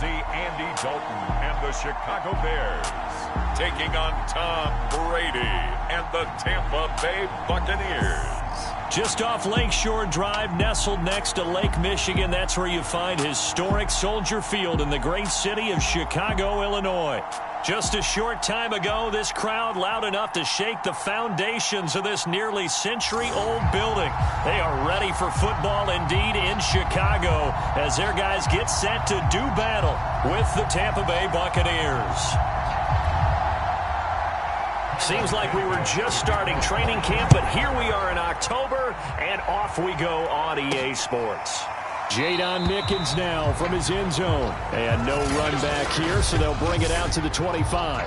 see Andy Dalton and the Chicago Bears taking on Tom Brady and the Tampa Bay Buccaneers. Just off Lakeshore Drive, nestled next to Lake Michigan. That's where you find historic Soldier Field in the great city of Chicago, Illinois. Just a short time ago, this crowd loud enough to shake the foundations of this nearly century-old building. They are ready for football indeed in Chicago as their guys get set to do battle with the Tampa Bay Buccaneers. Seems like we were just starting training camp, but here we are in October, and off we go on EA Sports. Jadon Mickens now from his end zone. And no run back here, so they'll bring it out to the 25.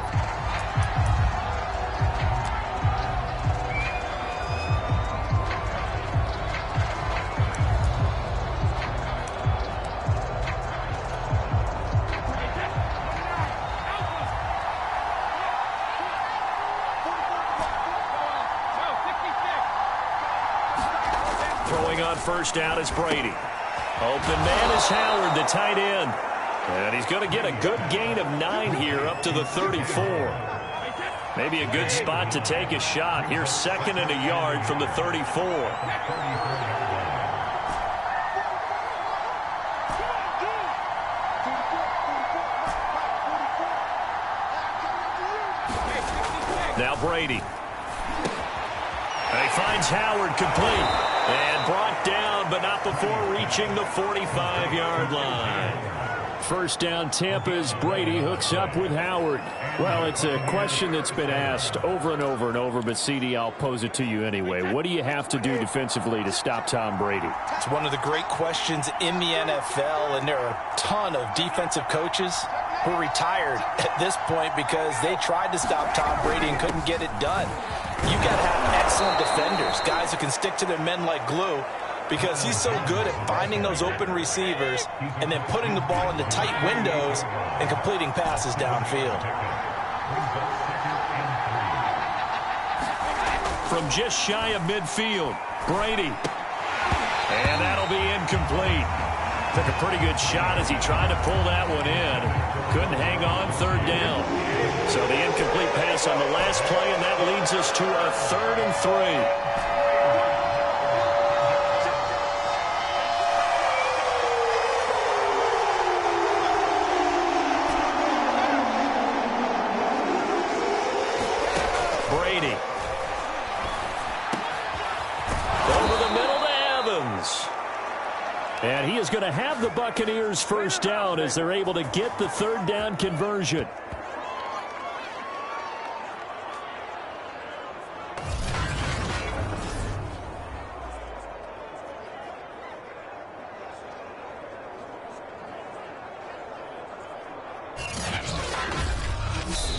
Throwing on first down is Brady. Open man is Howard, the tight end. And he's going to get a good gain of 9 here up to the 34. Maybe a good spot to take a shot. Here's 2nd and a yard from the 34. Now Brady. And he finds Howard complete. And brought down, but not before reaching the 45-yard line. First down, Tampa's Brady hooks up with Howard. Well, it's a question that's been asked over and over and over, but, CD, I'll pose it to you anyway. What do you have to do defensively to stop Tom Brady? It's one of the great questions in the NFL, and there are a ton of defensive coaches who are retired at this point because they tried to stop Tom Brady and couldn't get it done. You've got to have excellent defenders, guys who can stick to their men like glue, because he's so good at finding those open receivers and then putting the ball into tight windows and completing passes downfield. From just shy of midfield, Brady. And that'll be incomplete. Took a pretty good shot as he tried to pull that one in. Couldn't hang on, 3rd down. So the incomplete pass on the last play, and that leads us to a 3rd and 3. Brady. Over the middle to Evans. And he is going to have the Buccaneers first down as they're able to get the 3rd down conversion.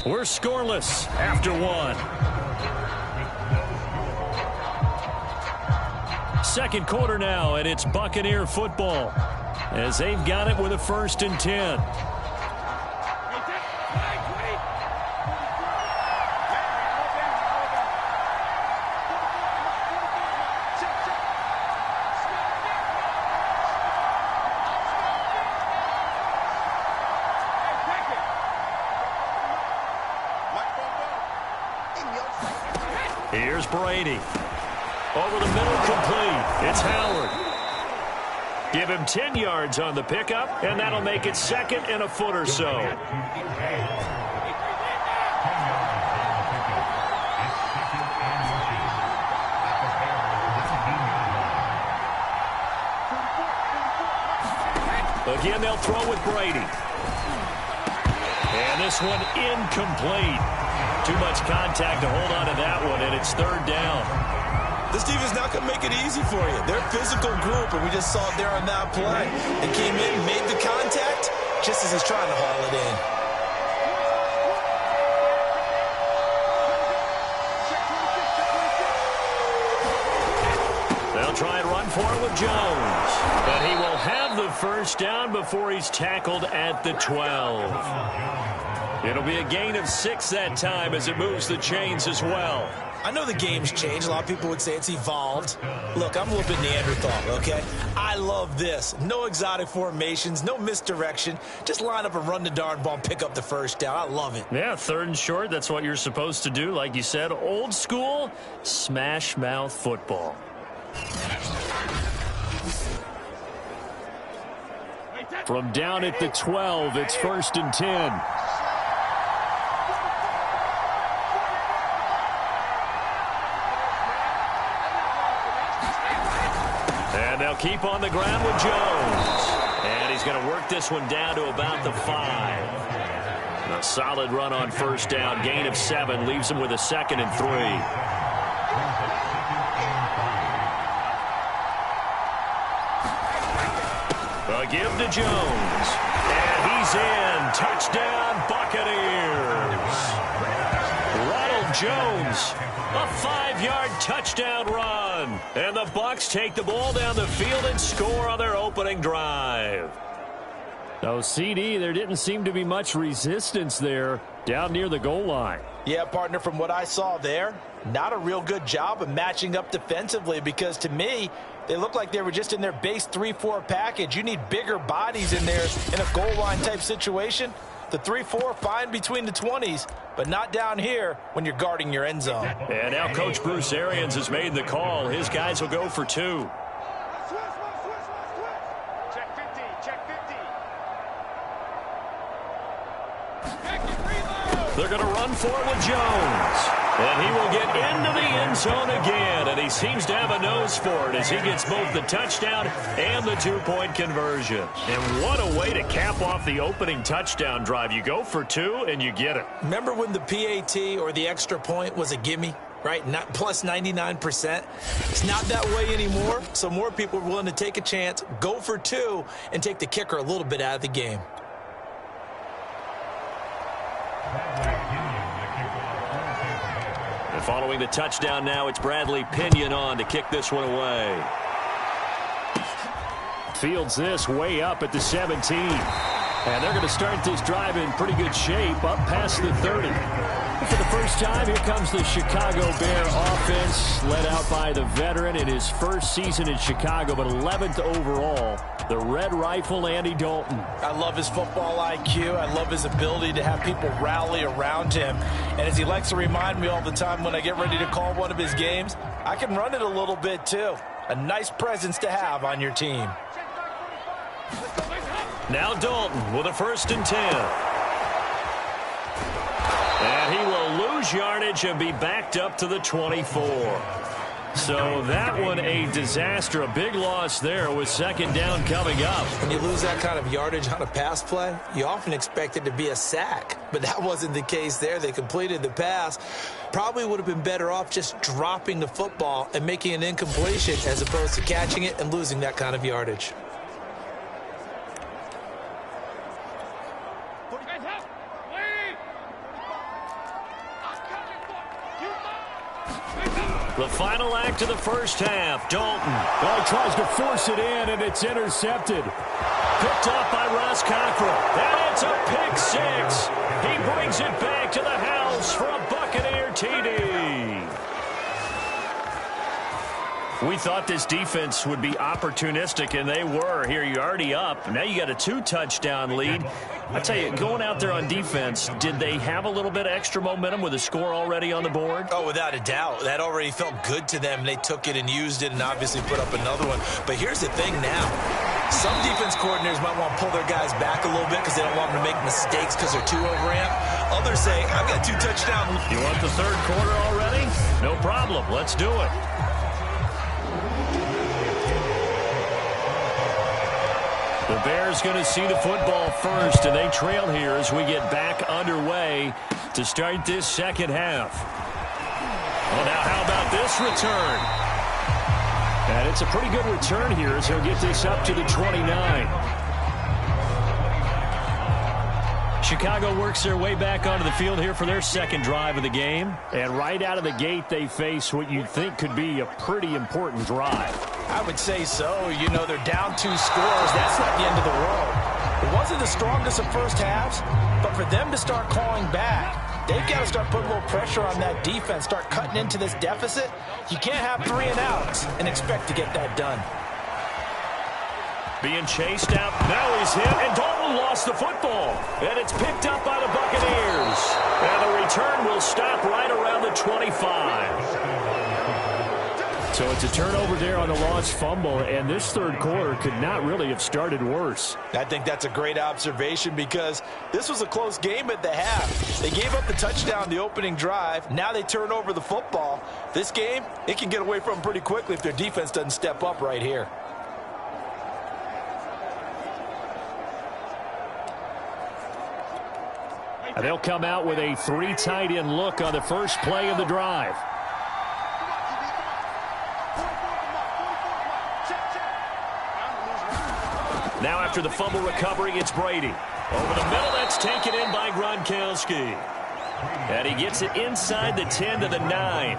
We're scoreless after 1. Second quarter now, and it's Buccaneer football as they've got it with a 1st and 10. Here's Brady. Over the middle, complete. It's Howard. Give him 10 yards on the pickup, and that'll make it 2nd and a foot or so. Again, they'll throw with Brady. And this one incomplete. Too much contact to hold on to that one, and it's 3rd down. This defense not going to make it easy for you. They're a physical group, and we just saw it there on that play. They came in, made the contact, just as he's trying to haul it in. They'll try and run for it with Jones. But he will have the first down before he's tackled at the 12. It'll be a gain of 6 that time as it moves the chains as well. I know the game's changed. A lot of people would say it's evolved. Look, I'm a little bit Neanderthal, okay? I love this. No exotic formations, no misdirection. Just line up and run the darn ball and pick up the first down. I love it. Yeah, 3rd and short. That's what you're supposed to do. Like you said, old school smash mouth football. From down at the 12, it's 1st and 10. And they'll keep on the ground with Jones. And he's going to work this one down to about the 5. A solid run on 1st down. Gain of 7 leaves him with a 2nd and 3. A give to Jones. And he's in. Touchdown, Buccaneers. Ronald Jones. A 5-yard touchdown run. And the Bucs take the ball down the field and score on their opening drive. So, CD, there didn't seem to be much resistance there down near the goal line. Yeah, partner, from what I saw there, not a real good job of matching up defensively because, to me, they looked like they were just in their base 3-4 package. You need bigger bodies in there in a goal line type situation. The 3-4, fine between the 20s, but not down here when you're guarding your end zone. And now Coach Bruce Arians has made the call. His guys will go for 2. Check 50, check 50. They're going to run for it with Jones. And he will get into the end zone again. And he seems to have a nose for it as he gets both the touchdown and the 2-point conversion. And what a way to cap off the opening touchdown drive. You go for 2 and you get it. Remember when the PAT or the extra point was a gimme? Right, not plus 99%. It's not that way anymore, so more people are willing to take a chance, go for 2, and take the kicker a little bit out of the game. And following the touchdown now, it's Bradley Pinion on to kick this one away. Fields this way up at the 17. And they're going to start this drive in pretty good shape up past the 30. For the first time, here comes the Chicago Bear offense, led out by the veteran in his first season in Chicago, but 11th overall, the Red Rifle, Andy Dalton. I love his football IQ. I love his ability to have people rally around him. And as he likes to remind me all the time when I get ready to call one of his games, I can run it a little bit too. A nice presence to have on your team. Now Dalton with a 1st and 10. And he will lose yardage and be backed up to the 24. So that one a disaster. A big loss there with 2nd down coming up. When you lose that kind of yardage on a pass play, you often expect it to be a sack. But that wasn't the case there. They completed the pass. Probably would have been better off just dropping the football and making an incompletion as opposed to catching it and losing that kind of yardage. The final act of the first half. Dalton. Well, he tries to force it in, and it's intercepted. Picked up by Ross Cockrell. And it's a pick 6. He brings it back to the house for a Buccaneer TD. We thought this defense would be opportunistic, and they were. Here, you're already up. Now you got a 2-touchdown lead. I tell you, going out there on defense, did they have a little bit of extra momentum with a score already on the board? Oh, without a doubt. That already felt good to them. They took it and used it and obviously put up another one. But here's the thing now. Some defense coordinators might want to pull their guys back a little bit because they don't want them to make mistakes because they're too overamped. Others say, I've got 2 touchdowns. You want the 3rd quarter already? No problem. Let's do it. The Bears going to see the football first, and they trail here as we get back underway to start this 2nd half. Well, now how about this return? And it's a pretty good return here as he'll get this up to the 29. Chicago works their way back onto the field here for their 2nd drive of the game. And right out of the gate, they face what you'd think could be a pretty important drive. I would say so. You know, they're down 2 scores. That's not the end of the world. It wasn't the strongest of first halves, but for them to start clawing back, they've got to start putting a little pressure on that defense, start cutting into this deficit. You can't have 3 and outs and expect to get that done. Being chased out. Now he's hit, and Dalton lost the football. And it's picked up by the Buccaneers. And the return will stop right around the 25. So it's a turnover there on the lost fumble, and this third quarter could not really have started worse. I think that's a great observation because this was a close game at the half. They gave up the touchdown the opening drive. Now they turn over the football. This game, it can get away from them pretty quickly if their defense doesn't step up right here. And they'll come out with a 3 tight end look on the first play of the drive. Now after the fumble recovery, it's Brady. Over the middle, that's taken in by Gronkowski. And he gets it inside the 10 to the 9.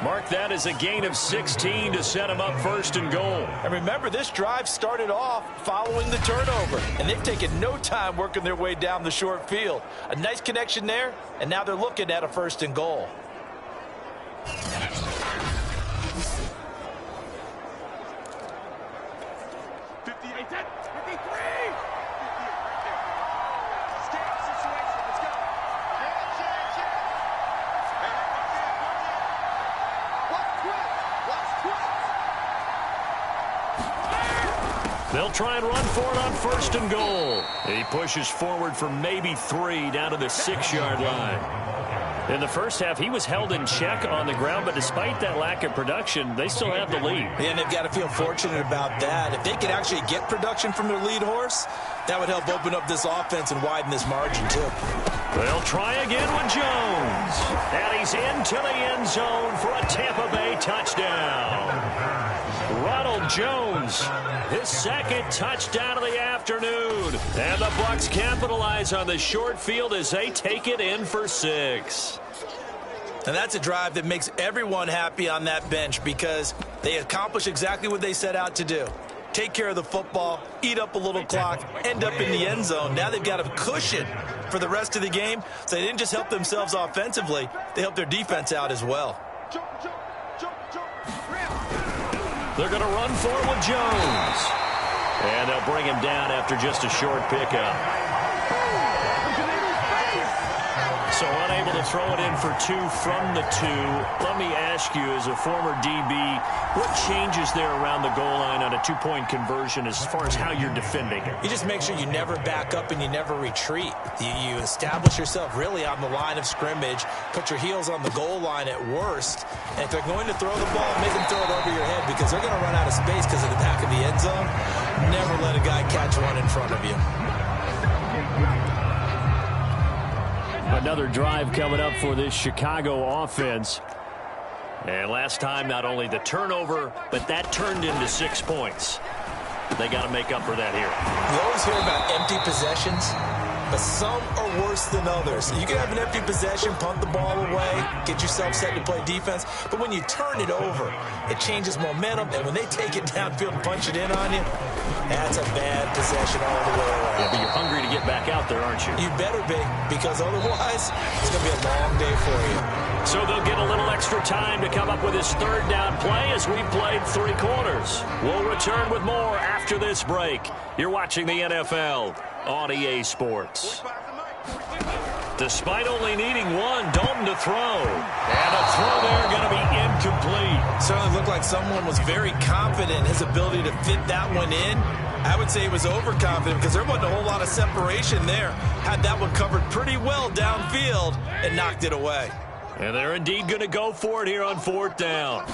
Mark that as a gain of 16 to set him up 1st and goal. And remember, this drive started off following the turnover, and they've taken no time working their way down the short field. A nice connection there, and now they're looking at a 1st and goal. They'll try and run for it on 1st and goal. He pushes forward for maybe 3 down to the 6-yard line. In the first half, he was held in check on the ground, but despite that lack of production, they still have the lead. And they've got to feel fortunate about that. If they could actually get production from their lead horse, that would help open up this offense and widen this margin, too. They'll try again with Jones. And he's into the end zone for a Tampa Bay touchdown. Ronald Jones, his 2nd touchdown of the afternoon. And the Bucs capitalize on the short field as they take it in for 6. And that's a drive that makes everyone happy on that bench because they accomplish exactly what they set out to do. Take care of the football, eat up a little clock, end up in the end zone. Now they've got a cushion for the rest of the game. So they didn't just help themselves offensively, they helped their defense out as well. They're going to run for it with Jones. And they'll bring him down after just a short pickup. So unable to throw it in for 2 from the 2. Let me ask you, as a former DB, what changes there around the goal line on a 2-point conversion as far as how you're defending it? You just make sure you never back up and you never retreat. You establish yourself really on the line of scrimmage, put your heels on the goal line at worst, and if they're going to throw the ball, make them throw it over your head because they're going to run out of space because of the back of the end zone. Never let a guy catch one in front of you. Another drive coming up for this Chicago offense. And last time, not only the turnover, but that turned into 6 points. They got to make up for that here. You always hear about empty possessions, but some are worse than others. You can have an empty possession, punt the ball away, get yourself set to play defense, but when you turn it over, it changes momentum, and when they take it downfield and punch it in on you, that's a bad possession all the way around. Yeah, but you're hungry to get back out there, aren't you? You better be, because otherwise, it's going to be a long day for you. So they'll get a little extra time to come up with this 3rd down play as we've played 3 quarters. We'll return with more after this break. You're watching the NFL on EA Sports. Despite only needing 1, Dalton to throw. And a throw there going to be incomplete. Certainly looked like someone was very confident in his ability to fit that one in. I would say he was overconfident because there wasn't a whole lot of separation there. Had that one covered pretty well downfield and knocked it away. And they're indeed going to go for it here on 4th down.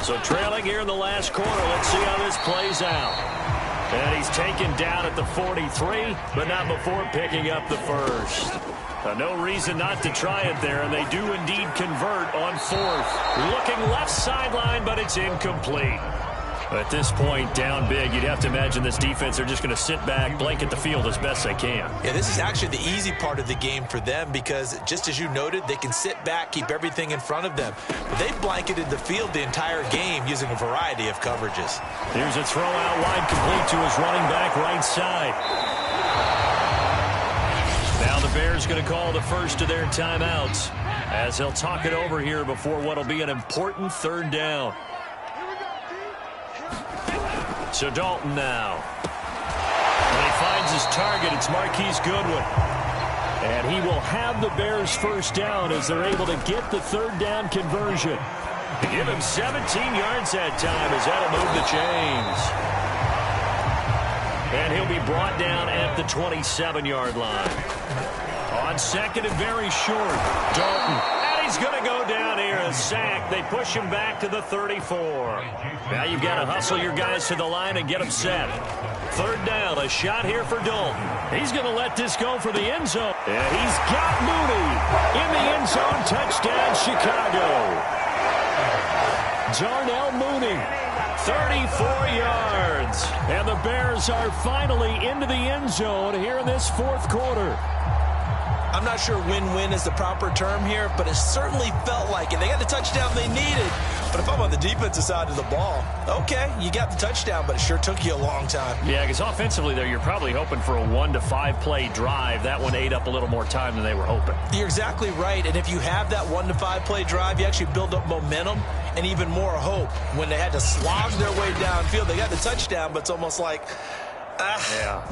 So trailing here in the last quarter. Let's see how this plays out. And he's taken down at the 43, but not before picking up the 1st. No reason not to try it there, and they do indeed convert on 4th. Looking left sideline, but it's incomplete. At this point, down big, you'd have to imagine this defense are just going to sit back, blanket the field as best they can. Yeah, this is actually the easy part of the game for them because, just as you noted, they can sit back, keep everything in front of them. But they've blanketed the field the entire game using a variety of coverages. Here's a throw out wide, complete to his running back right side. Now the Bears going to call the first of their timeouts as they'll talk it over here before what will be an important third down. So Dalton now. When he finds his target, it's Marquise Goodwin. And he will have the Bears first down as they're able to get the third down conversion. To give him 17 yards that time as that'll move the chains. And he'll be brought down at the 27-yard line. On second and very short, Dalton. He's going to go down here, a sack. They push him back to the 34. Now you've got to hustle your guys to the line and get them set. Third down, a shot here for Dalton. He's going to let this go for the end zone. And he's got Mooney in the end zone. Touchdown, Chicago. Darnell Mooney, 34 yards. And the Bears are finally into the end zone here in this fourth quarter. I'm not sure win-win is the proper term here, but it certainly felt like it. They got the touchdown they needed. But if I'm on the defensive side of the ball, okay, you got the touchdown, but it sure took you a long time. Yeah, because offensively there, you're probably hoping for a 1 to 5 play drive. That one ate up a little more time than they were hoping. You're exactly right. And if you have that 1 to 5 play drive, you actually build up momentum and even more hope. When they had to slog their way downfield, they got the touchdown, but it's almost like,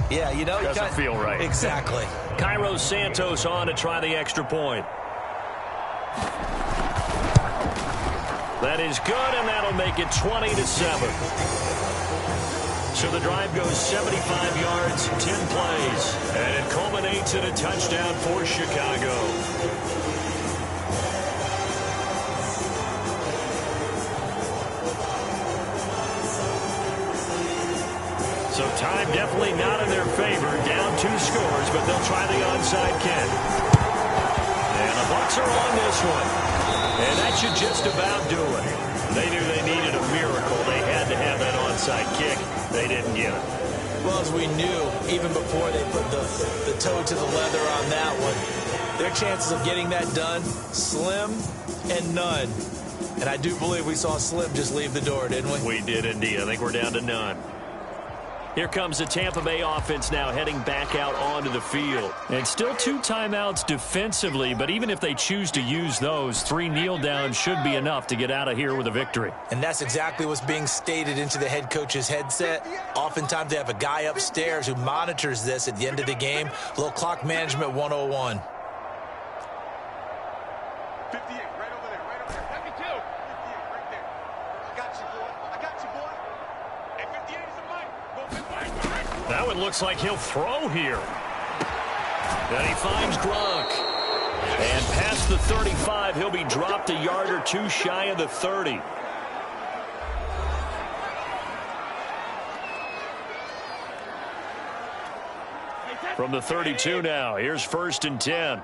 yeah, you know, doesn't feel right. Exactly. Cairo Santos on to try the extra point. That is good, and that'll make it 20-7. So the drive goes 75 yards, 10 plays, and it culminates in a touchdown for Chicago. So time definitely not in their favor. Down 2 scores, but they'll try the onside kick. And the Bucs are on this one. And that should just about do it. They knew they needed a miracle. They had to have that onside kick. They didn't get it. Well, as we knew, even before they put the toe to the leather on that one, their chances of getting that done, slim and none. And I do believe we saw Slim just leave the door, didn't we? We did indeed. I think we're down to none. Here comes the Tampa Bay offense now heading back out onto the field. And still 2 timeouts defensively, but even if they choose to use those, 3 kneel downs should be enough to get out of here with a victory. And that's exactly what's being stated into the head coach's headset. Oftentimes they have a guy upstairs who monitors this at the end of the game. A little clock management 101. 58, right over there, right over there. 52. 58, right there. I got you, boy. I got you, boy. And 58 is a mic. That one looks like he'll throw here. Then he finds Gronk. And past the 35, he'll be dropped a yard or 2 shy of the 30. From the 32 now, here's 1st and 10.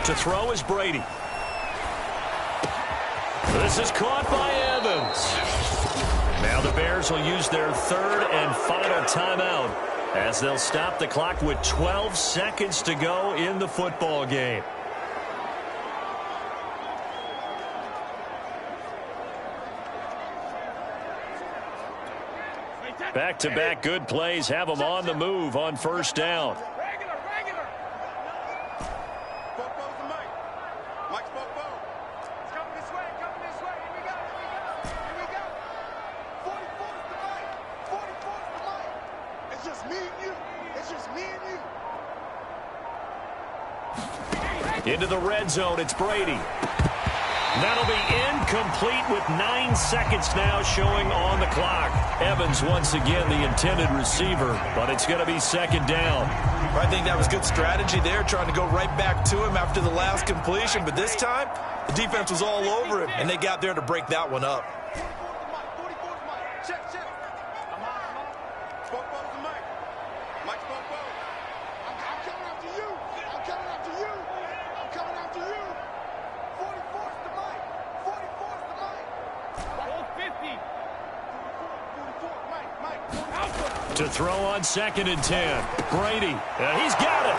To throw is Brady. This is caught by Evans. Now the Bears will use their 3rd and final timeout as they'll stop the clock with 12 seconds to go in the football game. Back-to-back good plays have them on the move on 1st down. Into the red zone, it's Brady. That'll be incomplete with 9 seconds now showing on the clock. Evans once again the intended receiver, but it's going to be 2nd down. I think that was good strategy there, trying to go right back to him after the last completion. But this time, the defense was all over him, and they got there to break that one up. To throw on 2nd and 10. Brady, he's got it.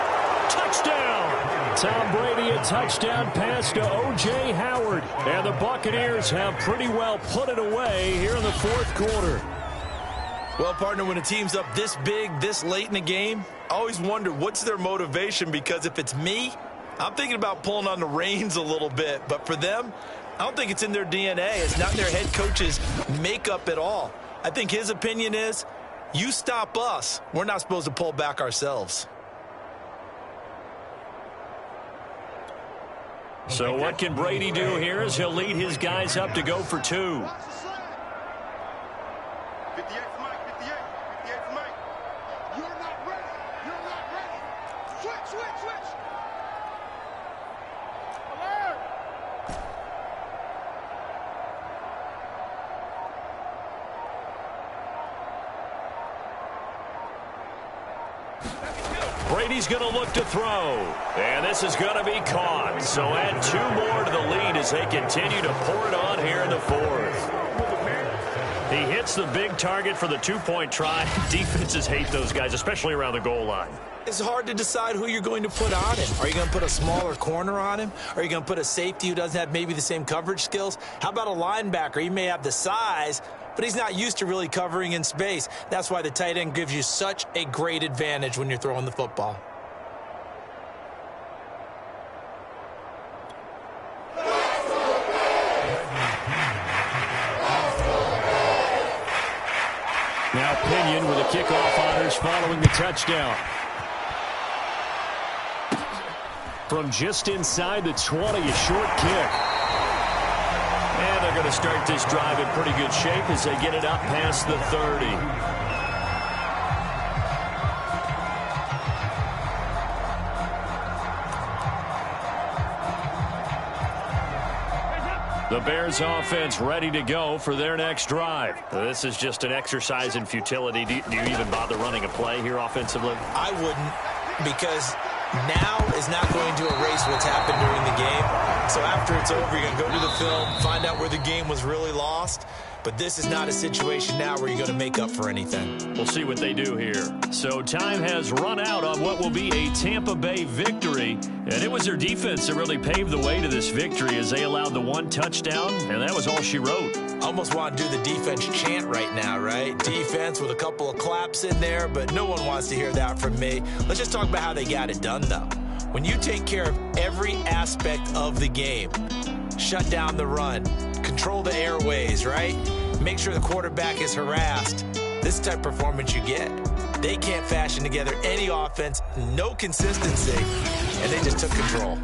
Touchdown. Tom Brady, a touchdown pass to O.J. Howard. And the Buccaneers have pretty well put it away here in the 4th quarter. Well, partner, when a team's up this big, this late in the game, I always wonder what's their motivation, because if it's me, I'm thinking about pulling on the reins a little bit. But for them, I don't think it's in their DNA. It's not in their head coach's makeup at all. I think his opinion is, you stop us, we're not supposed to pull back ourselves. So what can Brady do here as he'll lead his guys up to go for 2? 58 for Mike, 58 for Mike. You're not ready. You're not ready. Switch. Alert. Brady's going to look to throw. And this is going to be caught. So add 2 more to the lead as they continue to pour it on here in the 4th. He hits the big target for the 2-point try. Defenses hate those guys, especially around the goal line. It's hard to decide who you're going to put on him. Are you going to put a smaller corner on him? Are you going to put a safety who doesn't have maybe the same coverage skills? How about a linebacker? He may have the size, but he's not used to really covering in space. That's why the tight end gives you such a great advantage when you're throwing the football. Now Pinion with a kickoff honors following the touchdown. From just inside the 20, a short kick. And they're going to start this drive in pretty good shape as they get it up past the 30. The Bears offense ready to go for their next drive. This is just an exercise in futility. Do you even bother running a play here offensively? I wouldn't, because now is not going to erase what's happened during the game. So after it's over, you're going to go to the film, find out where the game was really lost. But this is not a situation now where you're going to make up for anything. We'll see what they do here. So time has run out on what will be a Tampa Bay victory. And it was their defense that really paved the way to this victory as they allowed the 1 touchdown, and that was all she wrote. Almost want to do the defense chant right now, right? Defense with a couple of claps in there, but no one wants to hear that from me. Let's just talk about how they got it done, though. When you take care of every aspect of the game, shut down the run, control the airways, right? Make sure the quarterback is harassed. This is the type of performance you get. They can't fashion together any offense, no consistency, and they just took control.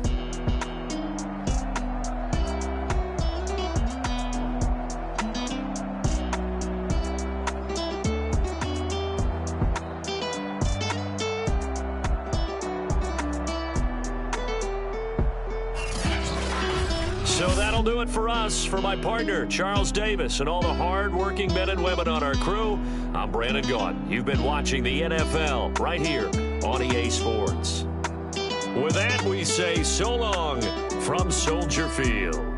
So that'll do it for us. For my partner, Charles Davis, and all the hard-working men and women on our crew, I'm Brandon Gaudin. You've been watching the NFL right here on EA Sports. With that, we say so long from Soldier Field.